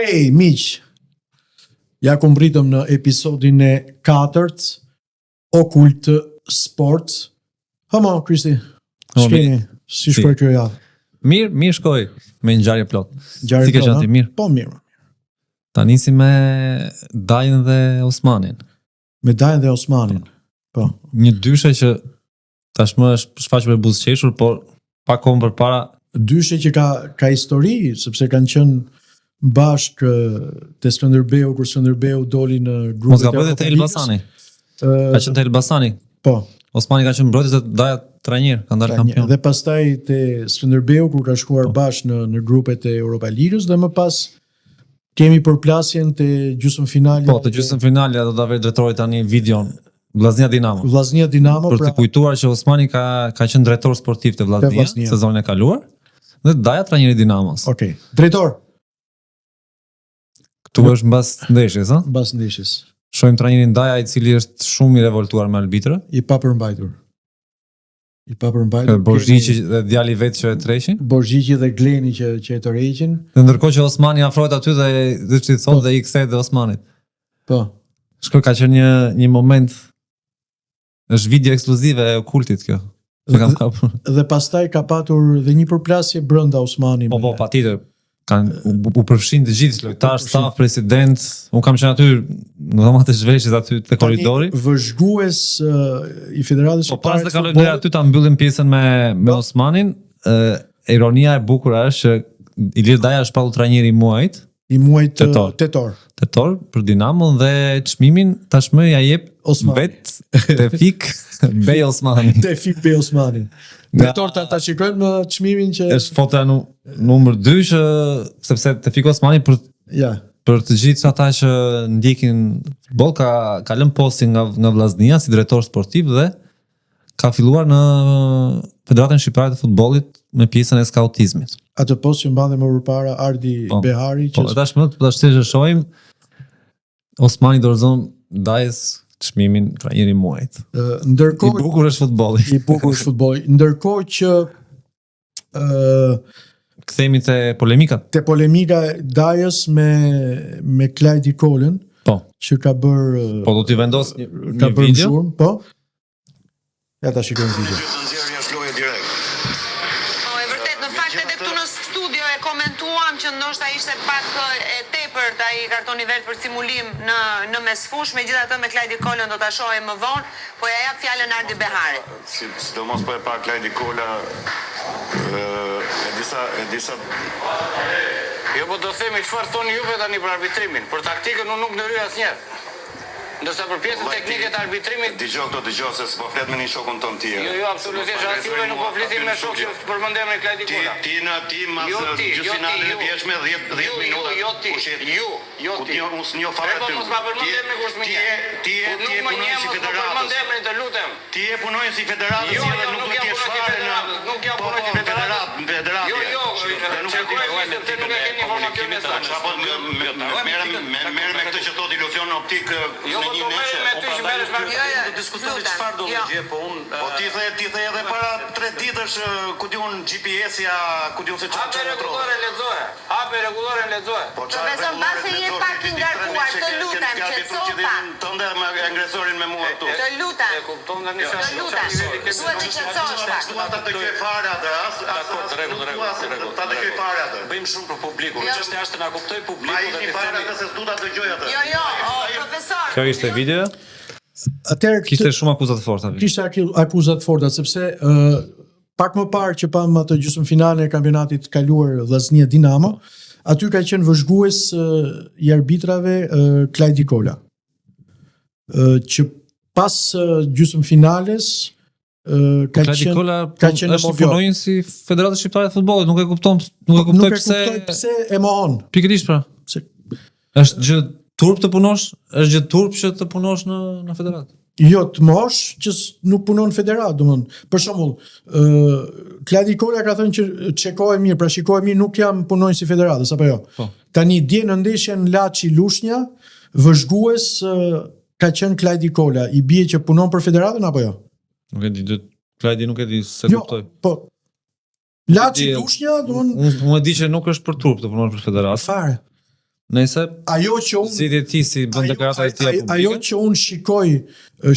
Okej, miq. Ja ku mbritëm në episodin e 4 Okult Sports. Hama, Kristi. Shkeni, si shkoj kjo javë? Mirë shkoj me ngjarje plot. Ngjarje Si ke plot, qenë ti mirë? Po mirë. Ta nisim me Dajin dhe Osmanin. Me Dajin dhe Osmanin. Po. Një dyshe që tashmë është shfaqur e buzëqeshur, por pa kohë përpara Dyshe që ka histori, sepse kanë qenë bashkë te Skënderbeu, kur Skënderbeu doli në grupin mos gaboj te Elbasani. Ka qenë te Elbasani. Po. Osmani ka qenë mbrojtës dhe Daja trajner, ka ndarë kampion. Dhe pastaj te Skënderbeu kur ka shkuar bashkë në grupet e Europa Ligës dhe më pas kemi përplasjen te gjysmëfinalja. Po, te gjysmëfinalja do ta vë drejtori tani videon. Vllaznia Dinamo. Vllaznia Dinamo për të kujtuar që Osmani ka qenë drejtor sportiv te Vllaznia sezonin e kaluar dhe Daja trajneri Dinamos. Okej. Drejtor. Këtu është mbas ndeshjes, ha? Mbas ndeshjes. Shohim trajnerin Daja i cili është shumë i revoltuar me arbitrë. I papërmbajtur. Borgjiçi dhe djali vet që e treshin. Borgjiçi dhe Gleni që e tërheqin. Dhe ndërkohë që Osmani afrohet aty dhe i thotë dhe i kthehet dhe Osmanit. Po. Shkoj ka qenë një moment. Është video ekskluzive e Okultit kjo. Që kam kapur. Dhe pastaj ka patur dhe një përplasje brenda Osmanit. Po, patjetër. U përfshin të gjithë lojtar, staf, president. Un kam qenë aty në dhomat e zhveshjes aty te korridori. Vëzhgues i Federatës Po pas të kaloj deri aty ta mbyllim pjesën me Osmanin. Ironia e bukur është që Ilir Daja është pallu trajneri i muajit. I muajit tetor për Dinamo dhe çmimin tashmë ja jep vet Tefik Bey Osmani. Tefik Bey Osmani. Tetor ta shikojmë në çmimin që është fota numër 2 që sepse Tefik Osmani për të gjithë ata që ndjekin futboll ka lënë postin nga Vllaznia si drejtor sportiv dhe ka filluar në Federatën Shqiptare të Futbollit me pjesën e skautizmit. Atë post që mbante më përpara Ardi Behari që tashmë të shohim Osmani dorëzon Dajës çmimin trajneri i muajit. Ndërkohë i bukur është futbolli. Ndërkohë që kthehemi te polemika. Te polemika Dajës me Klajdi Kolën. Po. Që ka bërë Po do t'i vendos një video. Po. Ja ta shikojmë video. Që ndoshta ishte pak e tepërt ai kartoni vert për simulim në mesfush, megjithatë me Klajdi Kolën do ta shohim më vonë, po ja jap fjalën Ardi Beharit. Sidomos po e pa Klajdi Kola e disa Jo, po do themi çfarë thoni juve tani për arbitrimin, për taktikën unë nuk ndryj asnjëherë. Ndërsa për pjesën teknike të arbitrimit dëgjoj se s'po flet me një shokun ton ti. Jo, absolutisht, as juve nuk po flisim me shok që përmendem me Klajdi Kola. Ti mas gjysmëfinale vjesh me 10 minuta. Unë s'njoh fare ty. Mos ma përmendem me kursmin. Ti je punonjës si federatës. Përmendem, të lutem. Ti je punonjës si federatës, edhe nuk do të jesh fare në nuk jam punonjës si federatës. Jo, nuk e keni informacionin sa. Apo merrem me këtë që thot iluzion optik me një nesër. Me ty që merresh me diskutoni çfarë do të gjë, po unë po ti the edhe para 3 ditësh ku diun GPS-ja, ku diun se çfarë rregullore lexoje. Hape rregullore lexoje. Profesor, mbase je pak i ngarkuar, të lutem, qetëso pak. Tënde me agresorin me mua këtu. Të lutem. E kupton tani se është duhet të qetësosh pak. Dua ta dëgjoj fare atë, rregull. Ta dëgjoj fare atë. Bëjmë shumë për publikun. Çështja është na kuptoj publiku dhe të fare atë se dua ta dëgjoj atë. Jo, profesor. Kjo ishte video. Atëherë kishte shumë akuza të forta. Kishte akuza të forta sepse pak më parë që pam atë gjysmëfinalen e kampionatit të kaluar Vllaznia Dinamo, aty ka qenë vëzhgues i arbitrave Klajdi Kola. Që pas gjysmëfinales ka qenë është punonjës si Federata Shqiptare e Futbollit, nuk e kuptoj pse e mohon. Pikërisht pra. Është gjë turp të punosh, është gjë turp që të punosh në federatë. Jo, të mosh që nuk punon në federatë, domethënë. Për shembull, Klajdi Kola ka thënë që çekohet mirë, pra shikohet mirë, nuk jam punonjës i federatës apo jo. Po. Tani dje në ndeshjen Laçi Lushnja, vëzhgues ka qenë Klajdi Kola, i bie që punon për federatën apo jo? Nuk e di, Klajdi nuk e di se kuptoj. Po. Laçi Lushnja, domethënë unë di që nuk është për turp të punosh për federatë. Fare. Nëse ajo që unë zgjidhja e tij si bën deklarata e tij publike. Ajo që unë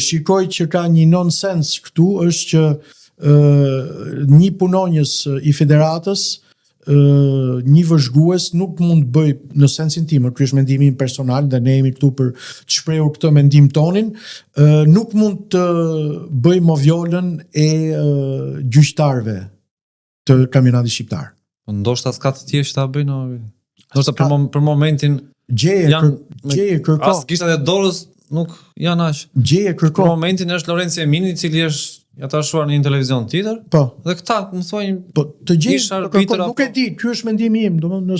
shikoj që ka një nonsens këtu është që një punonjës i federatës, një vëzhgues nuk mund të bëj në sensin tim, ky është mendimi im personal dhe ne jemi këtu për të shprehur këtë mendim tonin, nuk mund të bëj movjolën e gjyqtarëve të kampionatit shqiptar. Ndoshta s'ka të thjeshtë ta bëjnë. Ndoshta për momentin gjeje kërko. As gishtat e dorës nuk janë aq. Gjeje kërko. Për momentin është Lorenzo Emini, i cili është atashuar në një televizion tjetër. Po. Dhe këta, më thojnë, po të gjejë, nuk e di, ky është mendimi im, domethënë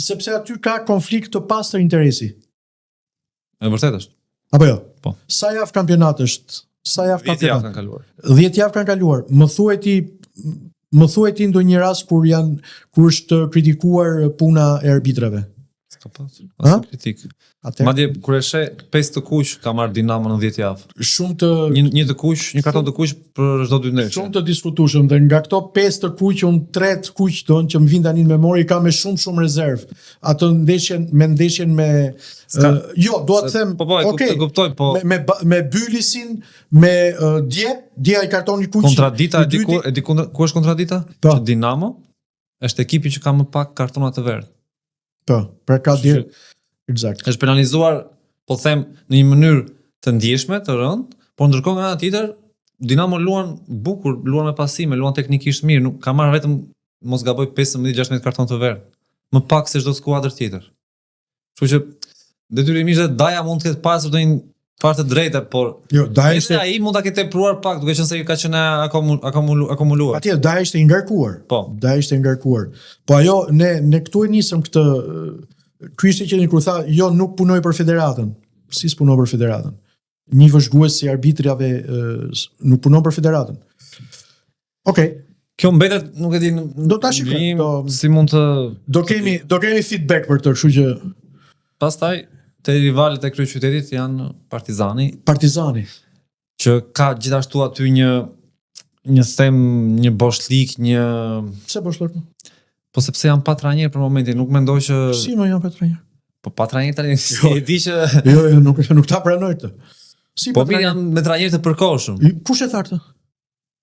sepse aty ka konflikt të pastër interesi. E vërtet është. Apo jo? Po. Sa javë kampionat është? Sa javë 10 javë kanë kaluar. 10 javë kanë kaluar. Më thuaj ti ndonjë rast kur është kritikuar puna e arbitrave. S'ka pas. As kritik. Madje kur e sheh 5 të kuq ka marr Dinamo në 10 javë. Shumë të një të kuq, një karton të kuq për çdo 2 ndeshje. Shumë të diskutueshëm dhe nga këto 5 të kuq, 3 të kuq që më vijnë tani në memori ka me shumë rezervë. Atë ndeshjen me jo, dua të them, okay, kuptoj, po me Bylisin, me Dje ai kartoni kuq. Kontradita e di ku është kontradita? Që Dinamo është ekipi që ka më pak kartona të verdhë. Po, pra ka dje. Exact. Është penalizuar, po them, në një mënyrë të ndjeshme, të rëndë, por ndërkohë nga ana tjetër, Dinamo luan bukur, luan me pasime, luan teknikisht mirë, nuk ka marrë vetëm mos gaboj 15-16 karton të verdh. Më pak se çdo skuadër tjetër. Kështu që detyrimisht Daja mund të ketë pasur ndonjë farë të drejtë, por jo, Daja ishte ai mund ta ketë tepruar pak, duke qenë se ka qenë akumuluar. Patjetër Daja ishte i ngarkuar. Po. Daja ishte i ngarkuar. Po ajo ne këtu e nisëm këtë. Ky ishte që kur tha, jo, nuk punoj për federatën. Si s'punoj për federatën? Një vëzhgues si arbitrave nuk punon për federatën. Okej. Kjo mbetet, nuk e di, do ta shikojmë si mund të do kemi feedback për të, kështu që pastaj te rivalet e kryeqytetit janë Partizani, që ka gjithashtu aty një them, një boshlik, pse boshlik? Po sepse janë pa trajner për momentin, nuk mendoj që si më janë pa trajner. Po pa trajner tani, e di që jo, nuk ta pranoj këtë. Si po mirë janë me trajner të përkohshëm. Kush e tha këtë?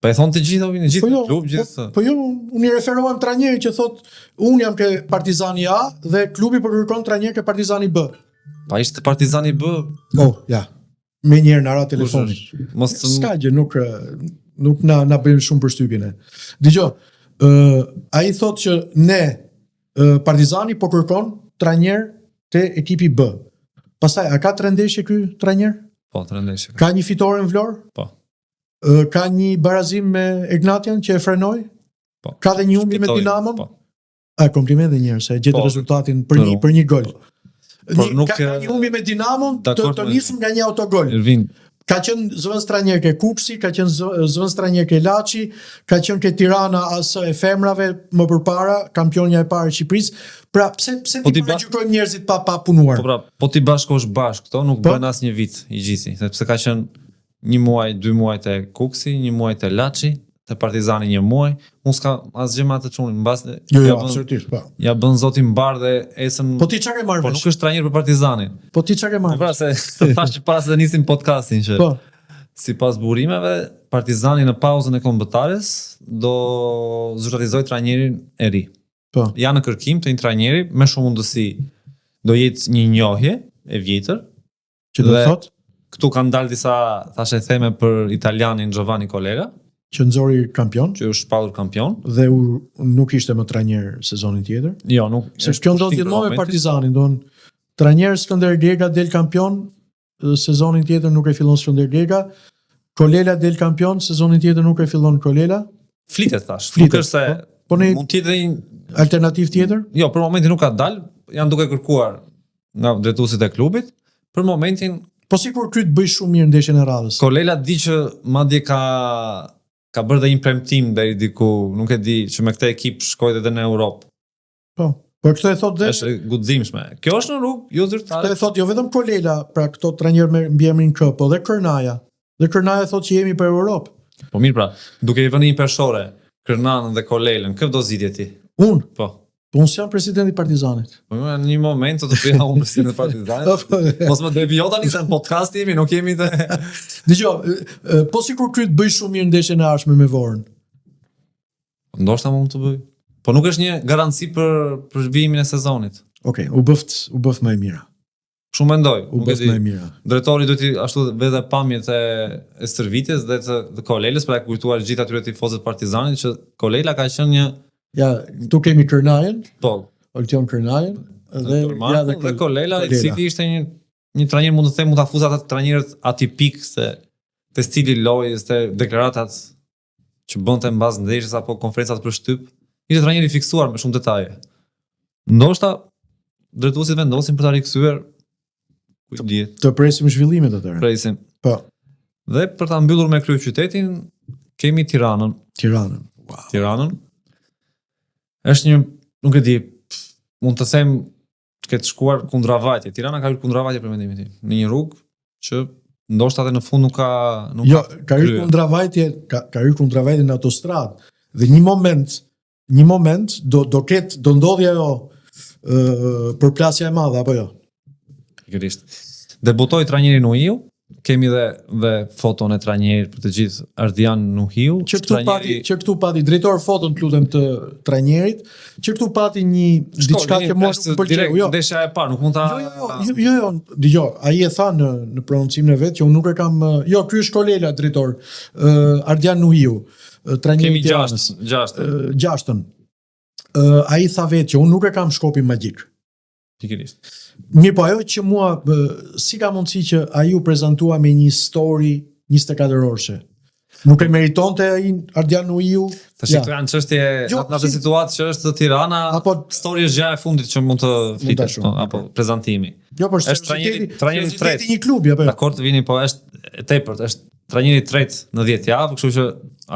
Po e thon të gjithë, në gjithë klub, gjithë. Po jo, unë i referohem trajnerit që thot, unë jam ke Partizani A dhe klubi po kërkon trajner ke Partizani B. Pa ishte Partizani B. Oh, ja. Me njëherë na ra telefoni. S'ka gjë, nuk na bëjnë shumë përshtypjen. Dgjoj, ai thotë që ne Partizani po kërkon trajner te ekipi B. Pastaj a ka 3 ndeshje ky trajner? Po, 3 ndeshje. Ka një fitore në Vlorë? Po. Ka një barazim me Egnatian që e frenoi? Po. Ka dhe një humbje me Dinamon? Po. Kompliment edhe një herë se gjetë rezultatin për një gol. Ka një humbje me Dinamon të nisëm nga një autogol. Ka qenë zëvendës trajner ke Kupsi, ka qenë zëvendës trajner ke Laçi, ka qenë ke Tirana AS e femrave më përpara, kampionja e parë e Shqipërisë. Pra pse ti përgjykojmë njerëzit pa punuar? Po ti bashkosh bashkë, këto nuk bën asnjë vit i gjithë, sepse ka qenë 1 muaj, 2 muaj te Kupsi, 1 muaj te Laçi, te Partizani 1 muaj. Unë s'ka asgjë me atë çunin, mbas jo, absolutisht, po. Ja bën zoti mbar dhe ecën. Po ti çka ke marrë? Po nuk është trajner për Partizanin. Po ti çka ke marrë? Po pra se thash që para se të nisim podcastin që sipas burimeve Partizani në pauzën e kombëtares do zyrtarizoj trajnerin e ri. Po. Ja në kërkim të një trajneri me shumë mundësi do jetë një njohje e vjetër. Që do thotë? Këtu kanë dalë disa thashë theme për italianin Giovanni Collega, që nxori kampion, që është shpallur kampion dhe nuk ishte më trajner sezonin tjetër. Jo, nuk. Se kjo ndodh gjithmonë me Partizanin, don trajner Skënder Gega del kampion, sezonin tjetër nuk e fillon Skënder Gega, Kolela del kampion, sezonin tjetër nuk e fillon Kolela. Flitet thash. Nuk është se mund të jetë një alternativë tjetër? Jo, për momentin nuk ka dalë, janë duke kërkuar nga drejtuesit e klubit. Për momentin po sikur ky të bëj shumë mirë ndeshjen e radhës. Kolela di që madje ka bërë dhe një premtim deri diku, nuk e di, që me këtë ekip shkojë edhe në Europë. Po këtë e thot dhe është guximshme. Kjo është në rrugë, jo zyrtare. Këtë e thot jo vetëm Kolela, pra këto trajner me mbiemrin K, po dhe Kërnaja. Dhe Kërnaja thot që jemi për Europë. Po mirë pra, duke i vënë një pershore, Kërnanën dhe Kolelën, kë do zgjidhje ti? Unë? Po. Po unë jam presidenti i Partizanit. Po në një moment të bëja unë presidenti i Partizanit. Mos më devijoj tani se në podcast jemi, nuk jemi të. Dgjoj, po sikur ky të bëj shumë mirë ndeshjen e ardhshme me Vorën. Ndoshta mund të bëj. Po nuk është një garanci për zhvillimin e sezonit. Okej, u bëft më e mira. Shumë mendoj. U bëft më e mira. Drejtori duhet të ashtu vete pamjet e stërvitjes dhe të Kolelës, pra e kujtuar gjithë atyre tifozët Partizanit që Kolela ka qenë një. Ja, këtu kemi Kërnajen. Po. Oltion Kërnajen dhe Kolela, i cili ishte një trajner, mund të them, mund ta fuzat atë trajnerët atipik se te stili lojës, te deklaratat që bënte mbas ndeshjes apo konferencat për shtyp, ishte trajner i fiksuar me shumë detaje. Ndoshta drejtuesit vendosin për ta rikthyer ku dihet. Të presim zhvillimet atëherë. Presim. Po. Dhe për ta mbyllur me kryeqytetin kemi Tiranën. Wow. Tiranën. Është një, nuk e di, mund të them të ketë shkuar kundravajtje. Tirana ka hyrë kundravajtje për mendimin tim. Në një rrugë që ndoshta edhe në fund nuk ka hyrë kundravajtje, ka hyrë kundravajtje në autostradë. Dhe një moment do ndodhi ajo përplasja e madhe apo jo. Pikërisht. Debutoi trajneri Nuhiu. Kemi dhe foton e trajnerit për të gjithë Ardian Nuhiu. Që këtu pati drejtor foton të lutem të trajnerit, që këtu pati një diçka që mua nuk pëlqeu. Jo, desha e parë, nuk mund ta. Jo, dëgjoj, ai e tha në prononcimin e vet që unë nuk e kam. Jo, ky është Kolela drejtor. Ardian Nuhiu, trajneri i Tiranës. Gjashtën. Ai tha vetë që unë nuk e kam shkopin magjik. Pikërisht. Mirë, po ajo që mua si ka mundësi që ai u prezantua me një story 24 orëshe. Nuk e meritonte ai Ardian Nuhiu. Tash këto janë çështje në atë situatë që është Tirana, apo story është gjë e fundit që mund të flitet apo prezantimi. Jo, por është trajneri i tretë i një klubi apo jo. Dakor, të vini, po është tepërt, është trajneri i tretë në 10 javë, kështu që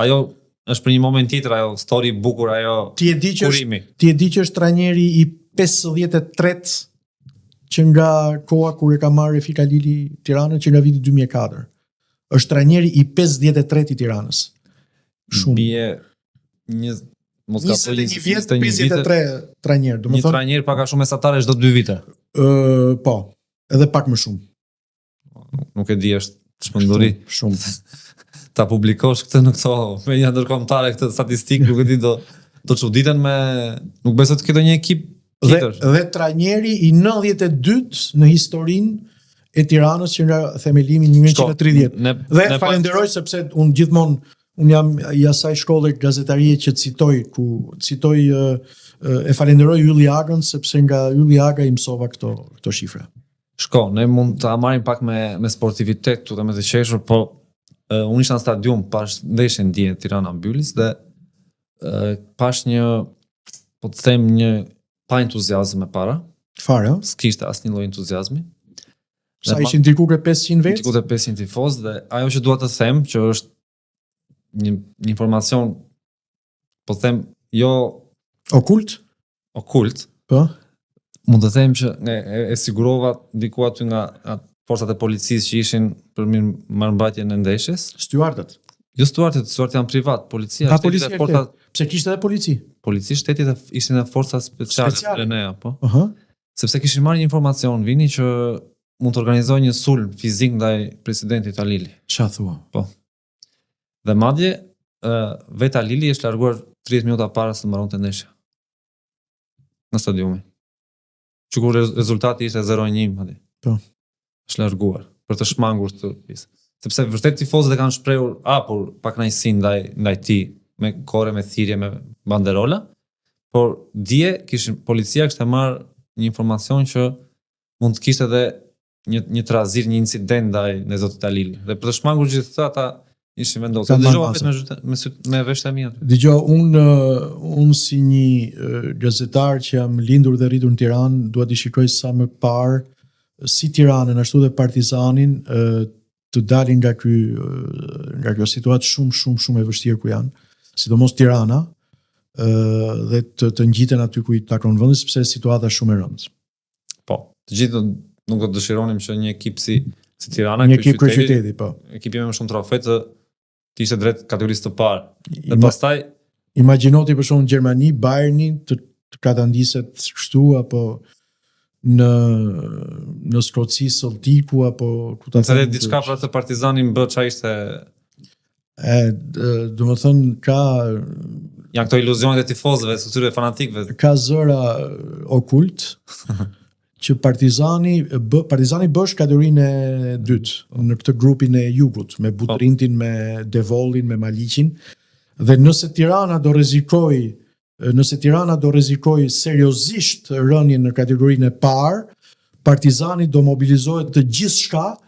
ajo është për një moment tjetër, ajo story e bukur, ajo kurimi. Ti e di që është trajneri i 53 që nga koha kur e ka marrë Refik Halili Tiranën, që nga viti 2004. Është trajneri i 53 i Tiranës. Shumë. Bie mos ka po 21 vjet, 53 trajner, domethënë. Një trajner pak a shumë mesatare çdo 2 vite. Po, edhe pak më shumë. Nuk e di, është çmenduri. Shumë. Ta publikosh këtë në këto media ndërkombëtare, këtë statistikë, nuk e di do çuditen me, nuk besoj të ketë një ekip tjetër. Dhe trajneri i 92 në historinë e Tiranës që nga themelimi 1930. Dhe falenderoj sepse unë gjithmonë jam i asaj shkolle gazetarie që citoj e falenderoj Ylli Agën sepse nga Ylli Aga i mësova këto shifra. Shko, ne mund ta marrim pak me sportivitet këtu dhe me të qeshur, po unë isha në stadium pash ndeshjen dje Tirana Mbyllis dhe pash një, po të them, një pa entuziazëm e para. Fare, s'kishte asnjë lloj entuziazmi. Sa ishin diku ke 500 vetë? Diku ke 500 tifoz dhe ajo që dua të them që është një informacion, po them, jo okult, po. Mund të them që e sigurova diku aty nga forcat e policisë që ishin për mirëmbajtjen e ndeshjes. Stuartët. Jo stuartët janë privat, policia, shtetit e forcat. Pse kishte edhe polici? Polici shtetit ishin edhe forcat speciale Renea, po. Sepse kishin marrë një informacion vini që mund të organizojë një sulm fizik ndaj presidentit Halili. Çfarë thua? Po. Dhe madje vetë Halili është larguar 30 minuta para se të mbaronte ndeshja. Në stadiumin. Që kur rezultati ishte 0-1 madje. Po. Është larguar për të shmangur këtë pjesë. Sepse vërtet tifozët e kanë shprehur hapur pakënaqësinë ndaj tij me kore, me thirrje, me banderola, por dje policia kishte marrë një informacion që mund të kishte edhe një trazir, një incident ndaj zotit Halili. Dhe për të shmangur gjithë këtë ata ishin vendosur. Dëgjova vetëm me veshët e mia. Dëgjoj, unë si një gazetar që jam lindur dhe rritur në Tiranë, dua të shikoj sa më parë si Tiranën ashtu dhe Partizanin të dalin nga kjo situatë shumë e vështirë ku janë, sidomos Tirana, dhe të ngjiten aty ku i takon vendi sepse situata është shumë e rëndë. Po, të gjithë nuk do të dëshironim që një ekip si Tirana, një ekip kryeqyteti, po. Ekipi me shumë trofe të ishte drejt kategorisë të parë. Dhe pastaj imagjinoti për shembull Gjermani, Bayerni të Katandiset kështu apo në Skotësi Celtiku apo ku ta them. Diçka për atë Partizanin bë çfarë ishte do të thënë ka janë këto iluzionet e tifozëve, të këtyre fanatikëve. Ka zëra okult që Partizani bësh kategorinë e dytë në këtë grupin e Jugut me Butrintin, me Devollin, me Maliqin, dhe nëse Tirana do rrezikoj seriozisht rënien në kategorinë e parë, Partizani do mobilizohet të gjithçka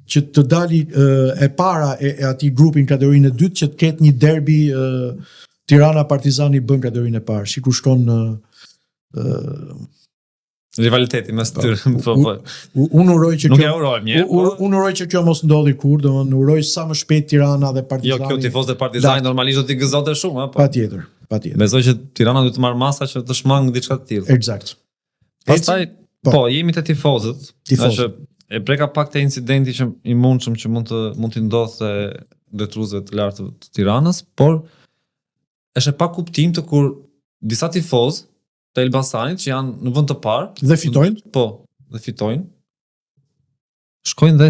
që të dali e para e atij grupin kategorinë e dytë që të ketë një derbi Tirana Partizani bën kategorinë e parë. Sikur shkon rivaliteti mes tyre. Unë uroj që unë uroj që kjo mos ndodhi kur, domethënë uroj sa më shpejt Tirana dhe Partizani. Jo, kjo tifozë e Partizanit normalisht do t'i gëzote shumë, po. Patjetër. Besoj që Tirana duhet të marrë masa që të shmang diçka të tillë. Eksakt. Pastaj, jemi te tifozët. Që e breka pak te incidenti që i mundshëm që mund të ndodhte detruesve të lartë të Tiranës, por është pa kuptim të kur disa tifozë të Elbasanit që janë në vend të parë dhe fitojnë. Dhe fitojnë. Shkojnë dhe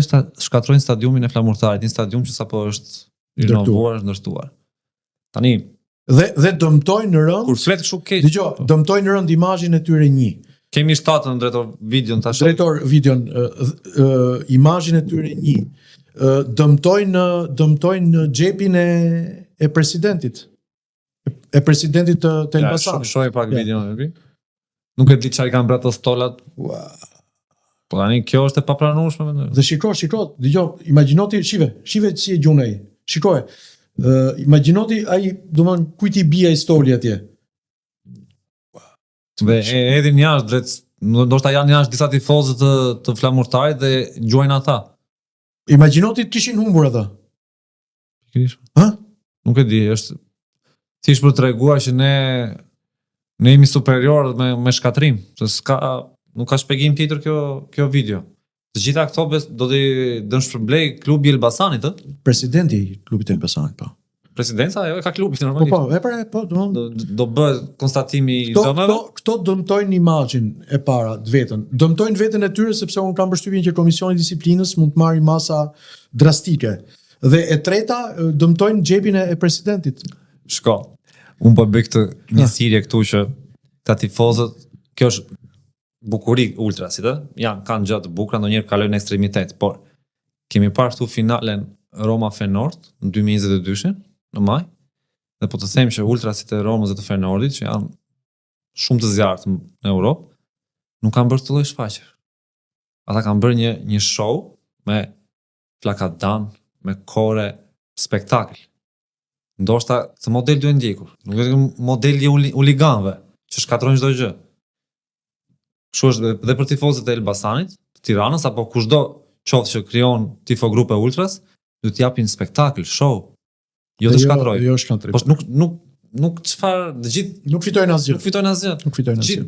shkatrojnë stadiumin e Flamurtarit, një stadium që sapo është rinovuar, ndërtuar. Tani dhe dëmtojnë rënd. Kur flet kështu keq. Dëgjoj, dëmtojnë rënd imazhin e tyre një. Kemi shtatën drejtor videon tash. Drejtor videon imazhin e tyre një. Dëmtojnë xhepin e presidentit. E presidentit të Elbasanit. Shohë pak videon e Nuk e di çfarë kanë bërë ato stolat. Po tani kjo është e papranueshme mendoj. Dhe shiko, dëgjoj, imagjinoti, shive si e gjun ai. Shikoje. Imagjinoti ai, domthon kujt i bie historia atje. Dhe edhin jashtë drejt, ndoshta janë jashtë disa tifozë të Flamurtarit dhe gjuajnë ata. Imagjinoti të kishin humbur ata. Pikërisht. Ha? Nuk e di, është thjesht për të treguar që ne jemi superior me shkatrim, se nuk ka shpjegim tjetër kjo video. Të gjitha këto do t'i dënë shpërblej klubi i Elbasanit, ë? Presidenti i klubit të Elbasanit, po. Presidenca ajo e ka klubit normalisht. Do bëhet konstatimi i dëmeve. Këto dëmtojnë imazhin e para, vetën. Dëmtojnë veten e tyre sepse unë kam përshtypjen që Komisioni i Disiplinës mund të marrë masa drastike. Dhe e treta, dëmtojnë xhepin e presidentit. Shko, unë po bëj këtë një thirrje këtu që ta tifozët, kjo është bukuri ultrasit, kanë gjatë bukura, ndonjëherë kalojnë në ekstremitet, por kemi parë këtu finalen Roma Feyenoord në 2022 në maj, dhe po të them që ultrasit e Romës dhe të Feyenoordit, që janë shumë të zjarrt në Europë, nuk kanë bërë të lloj shfaqje. Ata kanë bërë një show me flakadan, me kore, spektakl. Ndoshta të model duhet ndjekur, nuk është modeli uliganëve që shkatrojnë çdo gjë. Kështu është dhe për tifozët e Elbasanit, të Tiranës apo kushdo qoftë që krijon tifogrupe ultras, duhet të japin spektakl, show. Jo të shkatrojnë. Jo shkatrojnë. Po nuk çfarë, të gjithë nuk fitojnë asgjë.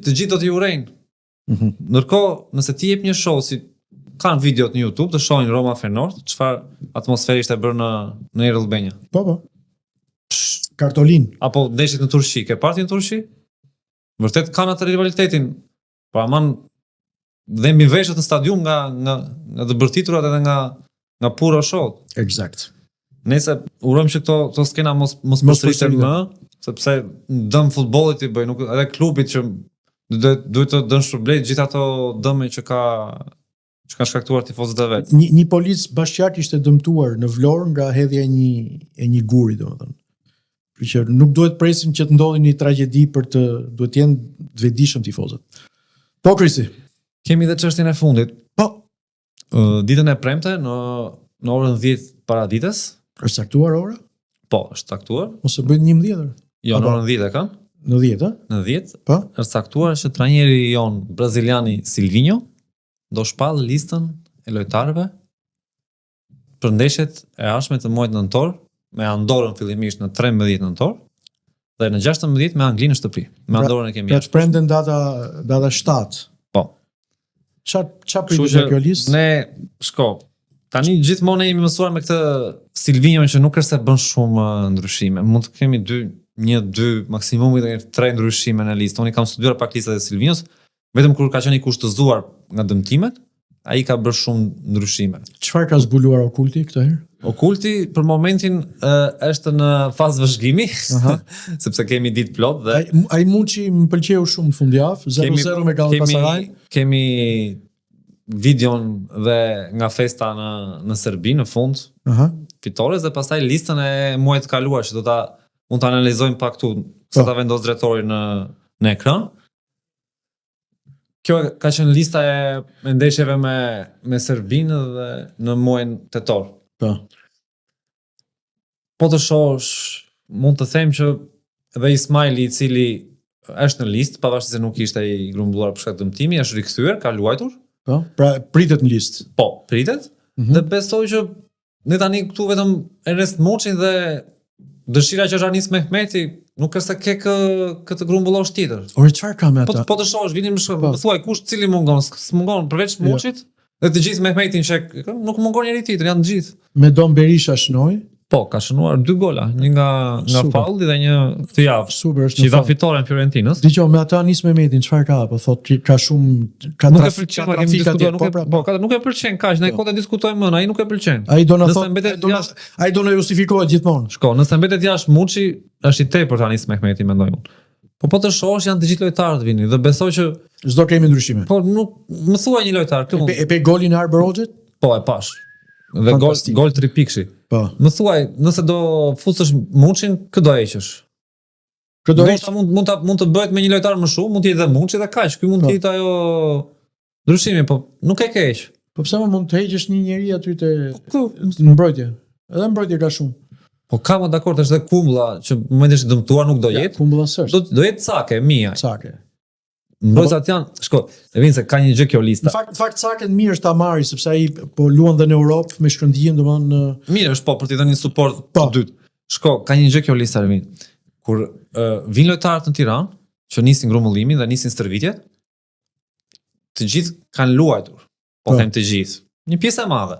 Të gjithë do t'i urrejnë. Ndërkohë, nëse ti jep një show si kanë videot në YouTube të shohin Roma Feyenoord, çfarë atmosferë ishte bërë në Errëllbenja. Po. Kartolin. Apo ndeshjet në Turqi, ke parti në Turqi? Vërtet kanë atë rivalitetin. Po aman dhe mbi veshët në stadium nga të bërtiturat edhe nga puro show. Eksakt. Nëse urojmë që këto skena mos përsëriten më, sepse dëm futbollit i bëj, nuk edhe klubit që duhet të dënë shpërblej gjithë ato dëme që ka shkaktuar tifozët e vet. Një polic bashkiak ishte dëmtuar në Vlorë nga hedhja e një guri, domethënë. Kështu që nuk duhet presim që të ndodhi një tragjedi duhet të jenë të vetëdijshëm tifozët. Po Krisi. Kemi dhe çështjen e fundit. Po. Ditën e premte në orën 10 para ditës. Është saktuar ora? Po, është saktuar. Ose bëjnë 11? Jo, në orën 10 e kanë. Në 10, a? Në 10. Po. Është saktuar që trajneri jon braziliani Silvinho do shpall listën e lojtarëve për ndeshjet e ardhshme të muajit nëntor, me Andorën fillimisht në 13 nëntor dhe në 16 me Anglinë në shtëpi. Me Andorën e kemi. Pra të premten data 7. Po. Ç'a pritet kjo listë? Ne tani gjithmonë jemi mësuar me këtë Silvinho që nuk është se bën shumë ndryshime. Mund të kemi 1-2 maksimumi dhe 3 ndryshime në listë. Unë kam studiuar pak listat e Silvinos, vetëm kur ka qenë i kushtëzuar nga dëmtimet, ai ka bërë shumë ndryshime. Çfarë ka zbuluar Okulti këtë herë? Okulti për momentin është në fazë vëzhgimi, sepse kemi ditë plot dhe ai Muçi më pëlqeu shumë fundjavë, 0-0 me Galatasaray. Kemi videon dhe nga festa në Serbi në fund, fitores dhe pastaj listën e muajit të kaluar që mund ta analizojmë pak këtu, sa ta vendos drejtori në ekran. Kjo ka qenë lista e ndeshjeve me Serbinë dhe në muajin tetor. Po të shohësh, mund të them që edhe Ismaili, i cili është në listë, pavarësisht se nuk ishte i grumbulluar për shkak të dëmtimi, është rikthyer, ka luajtur. Po, pra pritet në listë. Po, pritet. Dhe besoj që ne tani këtu vetëm Ernest Moçin dhe dëshira që është Anis Mehmeti, nuk është se ke këtë grumbullosh tjetër. Ore çfarë ka me ata? Po të shohësh, vini më thuaj kush cili mungon, s'mungon përveç Moçit. Dhe të gjithë Mehmetin që nuk mungon njëri tjetër, janë të gjithë. Me Don Berisha shënoi? Po, ka shënuar 2 gola, një nga faulli dhe një të javë. Super, është që i dha fitoren Fiorentinës. Dgjoj, me ata Anis Mehmetin çfarë ka? Po thotë ka shumë nuk e pëlqen, nuk e pëlqen kaq, ne kohë diskutojmë më, ai nuk e pëlqen. Ai do na thotë, ai do na justifikohet gjithmonë. Shko, nëse mbetet jashtë Muçi, është i tepërt Anis Mehmeti, mendoj unë. Po të shohësh janë të gjithë lojtarët vini dhe besoj që çdo kemi ndryshime. Po nuk më thuaj një lojtar këtu. E pe golin e Arbor Hoxhit? Po, e pash. Dhe gol 3 pikëshi. Po. Më thuaj, nëse do fusësh Muçin, kë do heqësh? Mund të bëhet me një lojtar më shumë, mund të jetë edhe Muçi dhe kaq. Ky mund të jetë ajo ndryshimi, po nuk e ke heq. Po pse më mund të heqësh një njeri aty te në mbrojtje? Edhe mbrojtje ka shumë. Po kam dakord, është edhe Kumbulla që në momentin që dëmtuar nuk do jetë. Kumbulla s'është. Do jetë Cake, Mia. Cake. Mbrojtësat janë, shko, e vinë se ka një gjë kjo lista. Në fakt Caken mirë është ta marri sepse ai po luan dhe në Europë me Shkëndijën, domethënë mirë është po për t'i dhënë një suport të dytë. Shko, ka një gjë kjo lista e vinë. Kur vinë lojtarët në Tiranë, që nisin grumbullimin dhe nisin stërvitjet, të gjithë kanë luajtur. Po them të gjithë. Një pjesë e madhe.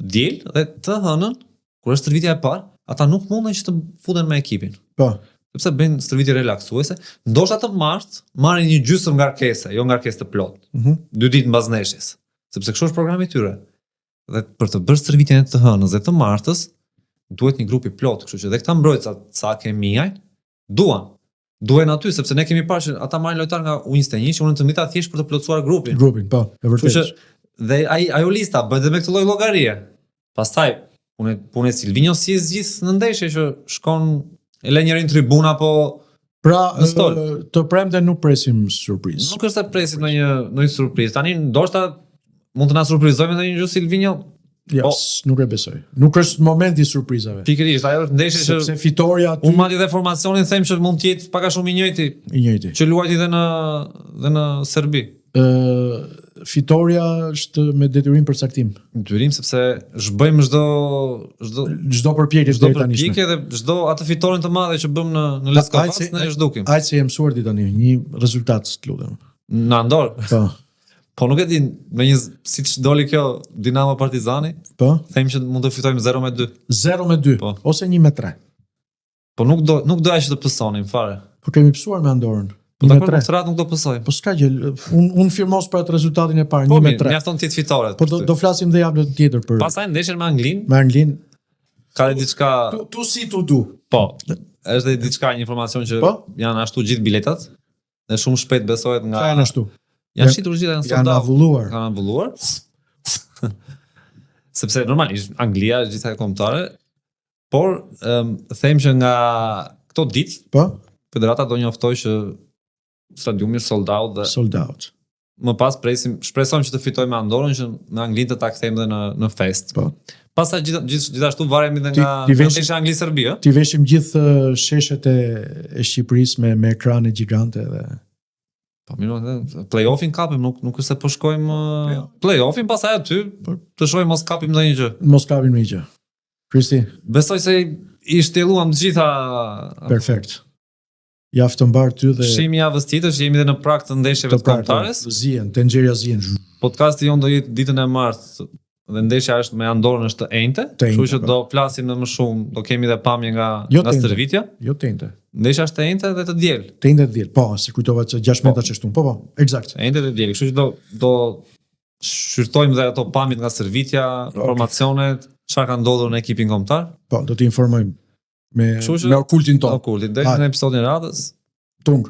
Të diel dhe të hënën, kur është stërvitja e parë, ata nuk mundën që të futen me ekipin. Po. Sepse bëjnë stërvitje relaksuese, ndoshta të marrin një gjysmë ngarkese, jo ngarkesë të plotë. 2 ditë mbas ndeshjes, sepse kështu është programi i tyre. Dhe për të bërë stërvitjen e të hënës dhe të martës, duhet një grup i plot, kështu që dhe këta mbrojtësa Cake Miaj duhen aty, sepse ne kemi parë që ata marrin lojtar nga U21 që unë të mbita thjesht për të plotësuar grupin. Grupin, po, e vërtetë. Kështu që dhe ajo lista bëhet me këtë lloj llogarie. Pastaj punë Silvinio si zgjidh në ndeshje që shkon e le njërin tribuna po pra të premte nuk presim surprizë. Nuk është se presim ndonjë surprizë. Tani ndoshta mund të na surprizojmë ndonjë gjë Silvinio. Jo, nuk e besoj. Nuk është momenti i surprizave. Pikërisht, ajo është ndeshje që sepse fitoria aty. Unë madje dhe formacionin them që mund të jetë pak a shumë i njëjti. Që luajti dhe në Serbi. Fitoria është me detyrim përcaktim. Detyrim sepse zhbëjmë çdo përpjekje deri tani. Dhe çdo atë fitoren të madhe që bëm në Leskovac ne zhdukim. Aq se jam mësuar ditë tani, një rezultat të lutem. Na ndor. Po nuk e di, me një siç doli kjo Dinamo Partizani. Po. Them që mund të fitojmë 0-2. 0-2 ose 1-3. Po nuk do aq të pësonim fare. Po kemi pësuar me Andorën. Po dakor, këtë radhë nuk do pësoj. Po s'ka gjë, unë firmos për atë rezultatin e parë, 1-3. Po mjafton ti të fitoret. Po do flasim dhe javën tjetër për. Pastaj ndeshjen me Anglinë. Me Anglinë. Ka diçka tu si tu du. Po. Është edhe diçka një informacion që janë ashtu gjithë biletat dhe shumë shpejt besohet nga. Janë ashtu. Janë shitur gjithë janë sold out. Kanë avulluar. Sepse normalisht Anglia është gjithë kombëtare, por them që nga këto ditë, federata do njoftoj që stadiumi është sold out. Më pas shpresojmë që të fitojmë me Andorën që me Anglinë të ta kthejmë dhe në fest. Po. Pastaj gjithashtu varemi dhe nga ndeshja Angli-Serbi, ë? Ti veshim gjithë sheshet e Shqipërisë me ekrane gjigante dhe po mirë, play-offin kapim, nuk është se po shkojmë play-offin, pastaj aty të shohim mos kapim ndonjë gjë. Mos kapim ndonjë gjë. Kristi, besoj se i shtjelluam të gjitha. Perfekt. Javë të mbar ty dhe shihemi javës tjetër, jemi dhe në prag të ndeshjeve të kombëtares. Zien, Tenxheria zien. Podcasti jon do jetë ditën e martë dhe ndeshja është me Andorën është të enjte, kështu që do flasim më shumë, do kemi dhe pamje nga stërvitja. Jo të enjte. Ndeshja është të enjte dhe të diel. Të enjte dhe diel. Po, si kujtova që 6 metra që shtu. Po, eksakt. Të enjte dhe diel, kështu që do shqyrtojmë dhe ato pamjet nga stërvitja, informacionet, çfarë ka ndodhur në ekipin kombëtar. Po, do t'i informojmë me okultin tonë. Okultin, deri në episodin e radhës. Tung.